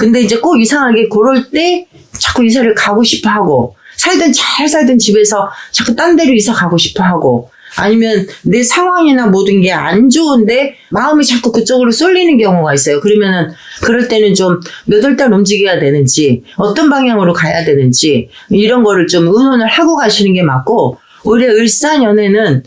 근데 이제 꼭 이상하게 그럴 때 자꾸 이사를 가고 싶어 하고, 잘 살던 집에서 자꾸 딴 데로 이사 가고 싶어 하고, 아니면 내 상황이나 모든 게 안 좋은데 마음이 자꾸 그쪽으로 쏠리는 경우가 있어요. 그러면은 그럴 때는 좀 몇 월 달 움직여야 되는지, 어떤 방향으로 가야 되는지 이런 거를 좀 의논을 하고 가시는 게 맞고, 올해 을사년에는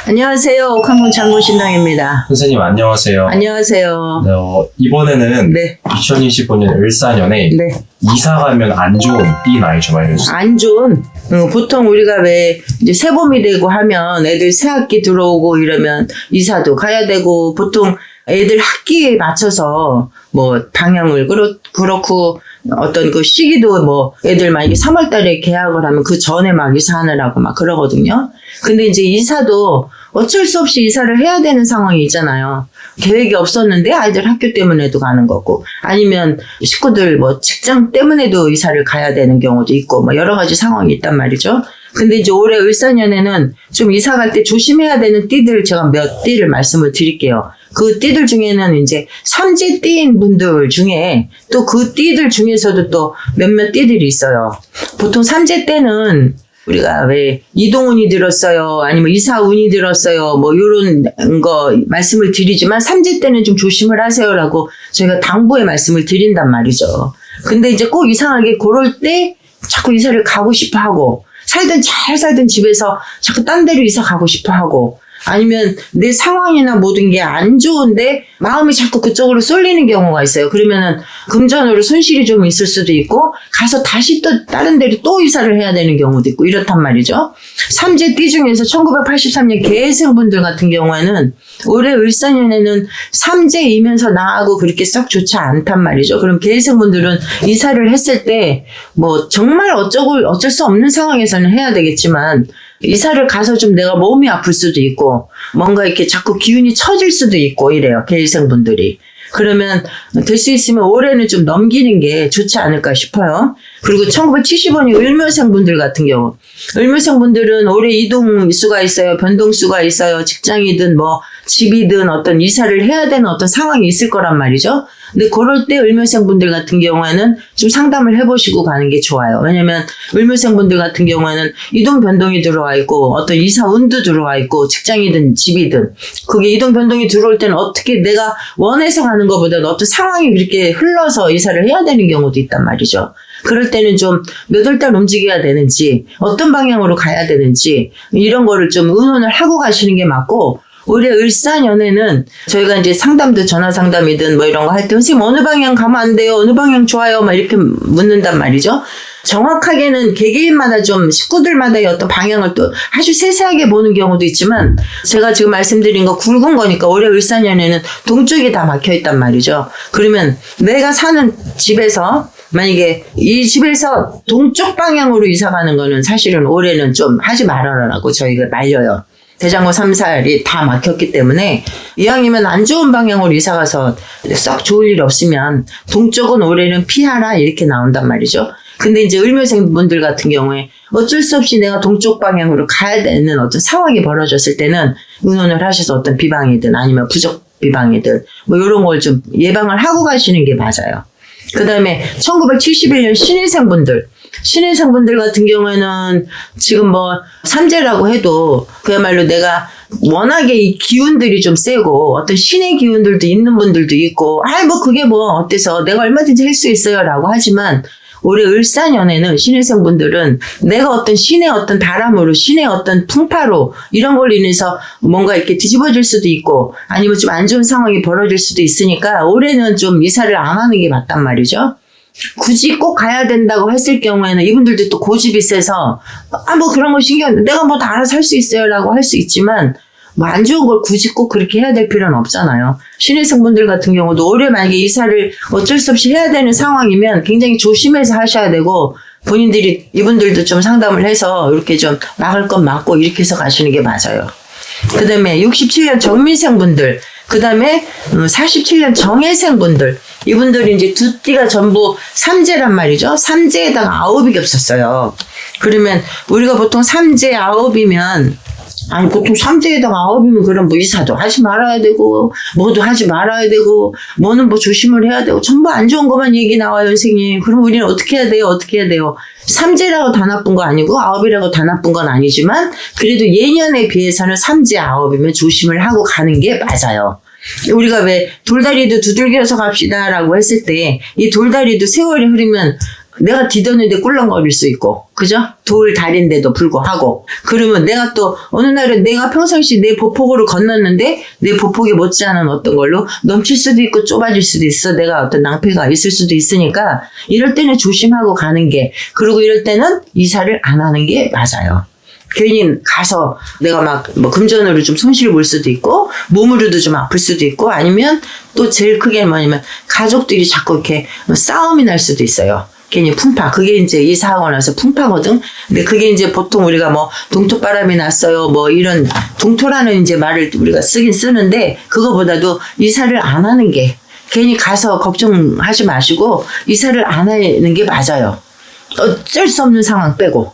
안녕하세요. 옥한문 장군신당입니다. 선생님 안녕하세요. 안녕하세요. 네, 이번에는 네. 2025년 을사년에 네. 이사 가면 안 좋은 띠 나이 좀 알려주세요. 안 좋은, 보통 우리가 왜 이제 새봄이 되고 하면 애들 새학기 들어오고 이러면 이사도 가야 되고, 보통 애들 학기에 맞춰서 뭐 방향을 그렇고 어떤 그 시기도 뭐 애들 만약에 3월 달에 개학을 하면 그 전에 막 이사하느라고 막 그러거든요. 근데 이제 이사도 어쩔 수 없이 이사를 해야 되는 상황이 있잖아요. 계획이 없었는데 아이들 학교 때문에도 가는 거고, 아니면 식구들 뭐 직장 때문에도 이사를 가야 되는 경우도 있고, 뭐 여러 가지 상황이 있단 말이죠. 근데 이제 올해 을사년에는 좀 이사 갈 때 조심해야 되는 띠들 제가 몇 띠를 말씀을 드릴게요. 그 띠들 중에는 이제 삼재띠인 분들 중에 또 그 띠들 중에서도 또 몇몇 띠들이 있어요. 보통 삼재 때는 우리가 왜 이동운이 들었어요, 아니면 이사운이 들었어요, 뭐 요런 거 말씀을 드리지만, 삼재 때는 좀 조심을 하세요라고 저희가 당부의 말씀을 드린단 말이죠. 근데 이제 꼭 이상하게 그럴 때 자꾸 이사를 가고 싶어 하고, 잘 살던 집에서 자꾸 딴 데로 이사 가고 싶어 하고, 아니면 내 상황이나 모든 게 안 좋은데 마음이 자꾸 그쪽으로 쏠리는 경우가 있어요. 그러면은 금전으로 손실이 좀 있을 수도 있고, 가서 다시 또 다른 데로 또 이사를 해야 되는 경우도 있고 이렇단 말이죠. 삼재띠 중에서 1983년 개해생분들 같은 경우에는 올해 을사년에는 삼재이면서 나하고 그렇게 썩 좋지 않단 말이죠. 그럼 개해생분들은 이사를 했을 때 뭐 정말 어쩔 수 없는 상황에서는 해야 되겠지만, 이사를 가서 좀 내가 몸이 아플 수도 있고, 뭔가 이렇게 자꾸 기운이 처질 수도 있고 이래요, 개일생분들이. 그러면 될 수 있으면 올해는 좀 넘기는 게 좋지 않을까 싶어요. 그리고 1975년 을묘생분들 같은 경우, 을묘생분들은 올해 이동수가 있어요, 변동수가 있어요, 직장이든 뭐 집이든 어떤 이사를 해야 되는 어떤 상황이 있을 거란 말이죠. 근데 그럴 때 을묘생분들 같은 경우에는 좀 상담을 해보시고 가는 게 좋아요. 왜냐면 을묘생분들 같은 경우에는 이동 변동이 들어와 있고, 어떤 이사 운도 들어와 있고, 직장이든 집이든 그게 이동 변동이 들어올 때는 어떻게 내가 원해서 가는 것보다는 어떤 상황이 그렇게 흘러서 이사를 해야 되는 경우도 있단 말이죠. 그럴 때는 좀 몇 월 달 움직여야 되는지, 어떤 방향으로 가야 되는지 이런 거를 좀 의논을 하고 가시는 게 맞고, 올해 을사년에는 저희가 이제 상담도 전화 상담이든 뭐 이런 거 할 때 선생님 어느 방향 가면 안 돼요? 어느 방향 좋아요? 막 이렇게 묻는단 말이죠. 정확하게는 개개인마다 좀 식구들마다의 어떤 방향을 또 아주 세세하게 보는 경우도 있지만, 제가 지금 말씀드린 거 굵은 거니까 올해 을사년에는 동쪽이 다 막혀 있단 말이죠. 그러면 내가 사는 집에서 만약에 이 집에서 동쪽 방향으로 이사 가는 거는 사실은 올해는 좀 하지 말아라라고 저희가 말려요. 대장고 3살이 다 막혔기 때문에 이왕이면 안 좋은 방향으로 이사 가서 썩 좋을 일 없으면 동쪽은 올해는 피하라 이렇게 나온단 말이죠. 근데 이제 을묘생분들 같은 경우에 어쩔 수 없이 내가 동쪽 방향으로 가야 되는 어떤 상황이 벌어졌을 때는 의논을 하셔서 어떤 비방이든 아니면 부적 비방이든 뭐 이런 걸 좀 예방을 하고 가시는 게 맞아요. 그 다음에 1971년 신일생분들 같은 경우에는 지금 뭐 삼재라고 해도 그야말로 내가 워낙에 이 기운들이 좀 세고 어떤 신의 기운들도 있는 분들도 있고, 뭐 그게 뭐 어때서 내가 얼마든지 할 수 있어요 라고 하지만, 올해 을사년에는 신일생분들은 내가 어떤 신의 어떤 바람으로, 신의 어떤 풍파로 이런 걸로 인해서 뭔가 이렇게 뒤집어질 수도 있고, 아니면 좀 안 좋은 상황이 벌어질 수도 있으니까 올해는 좀 이사를 안 하는 게 맞단 말이죠. 굳이 꼭 가야 된다고 했을 경우에는 이분들도 또 고집이 세서 뭐 그런 거 신경, 내가 뭐 다 알아서 할 수 있어요 라고 할 수 있지만, 뭐 안 좋은 걸 굳이 꼭 그렇게 해야 될 필요는 없잖아요. 신혜성분들 같은 경우도 올해 만약에 이사를 어쩔 수 없이 해야 되는 상황이면 굉장히 조심해서 하셔야 되고, 이분들도 좀 상담을 해서 이렇게 좀 막을 건 막고 이렇게 해서 가시는 게 맞아요. 그 다음에 67년 정민생분들, 그 다음에 47년 정해생분들, 이분들이 이제 두 띠가 전부 삼재란 말이죠. 삼재에다가 9이 겹쳤어요. 그러면 우리가 보통 삼재 아홉이면 아니 보통 삼재에다가 아홉이면 그럼 뭐 이사도 하지 말아야 되고 뭐도 하지 말아야 되고 뭐는 뭐 조심을 해야 되고 전부 안 좋은 것만 얘기 나와요 선생님. 그럼 우리는 어떻게 해야 돼요? 어떻게 해야 돼요? 삼재라고 다 나쁜 거 아니고 아홉이라고 다 나쁜 건 아니지만 그래도 예년에 비해서는 삼재 아홉이면 조심을 하고 가는 게 맞아요. 우리가 왜 돌다리도 두들겨서 갑시다라고 했을 때 이 돌다리도 세월이 흐르면 내가 디뎠는데 꿀렁거릴 수 있고, 그죠? 돌다리인데도 불구하고. 그러면 내가 또 어느 날은 내가 평상시 내 보폭으로 건넜는데 내 보폭이 못지않은 어떤 걸로 넘칠 수도 있고 좁아질 수도 있어. 내가 어떤 낭패가 있을 수도 있으니까 이럴 때는 조심하고 가는 게, 그리고 이럴 때는 이사를 안 하는 게 맞아요. 괜히 가서 내가 막 뭐 금전으로 좀 손실을 볼 수도 있고 몸으로도 좀 아플 수도 있고 아니면 또 제일 크게 뭐냐면 가족들이 자꾸 이렇게 싸움이 날 수도 있어요. 괜히 풍파. 그게 이제 이사하고 나서 풍파거든. 근데 그게 이제 보통 우리가 뭐 동토바람이 났어요. 뭐 이런 동토라는 이제 말을 우리가 쓰긴 쓰는데 그거보다도 이사를 안 하는 게 괜히 가서 걱정하지 마시고 이사를 안 하는 게 맞아요. 어쩔 수 없는 상황 빼고.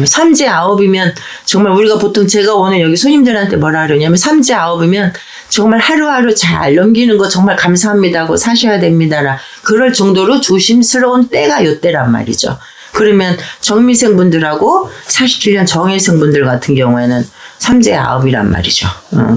삼재 아홉이면 정말 우리가 보통 제가 오늘 여기 손님들한테 뭐라 그러냐면 삼재 아홉이면 정말 하루하루 잘 넘기는 거 정말 감사합니다 하고 사셔야 됩니다라 그럴 정도로 조심스러운 때가 요때란 말이죠. 그러면 정미생분들하고 47년 정혜생분들 같은 경우에는 삼재 아홉이란 말이죠.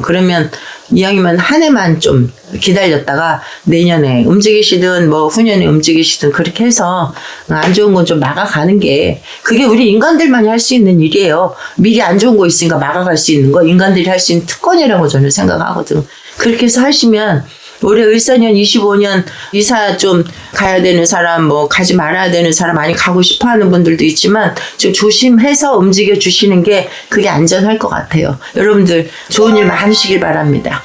그러면 이왕이면 한 해만 좀 기다렸다가 내년에 움직이시든 뭐 후년에 움직이시든 그렇게 해서 안 좋은 건 좀 막아가는 게 그게 우리 인간들만이 할 수 있는 일이에요. 미리 안 좋은 거 있으니까 막아갈 수 있는 거 인간들이 할 수 있는 특권이라고 저는 생각하거든. 그렇게 해서 하시면 올해 을사년 25년 이사 좀 가야 되는 사람 뭐 가지 말아야 되는 사람 많이 가고 싶어 하는 분들도 있지만 좀 조심해서 움직여 주시는 게 그게 안전할 것 같아요. 여러분들 좋은 일 많으시길 바랍니다.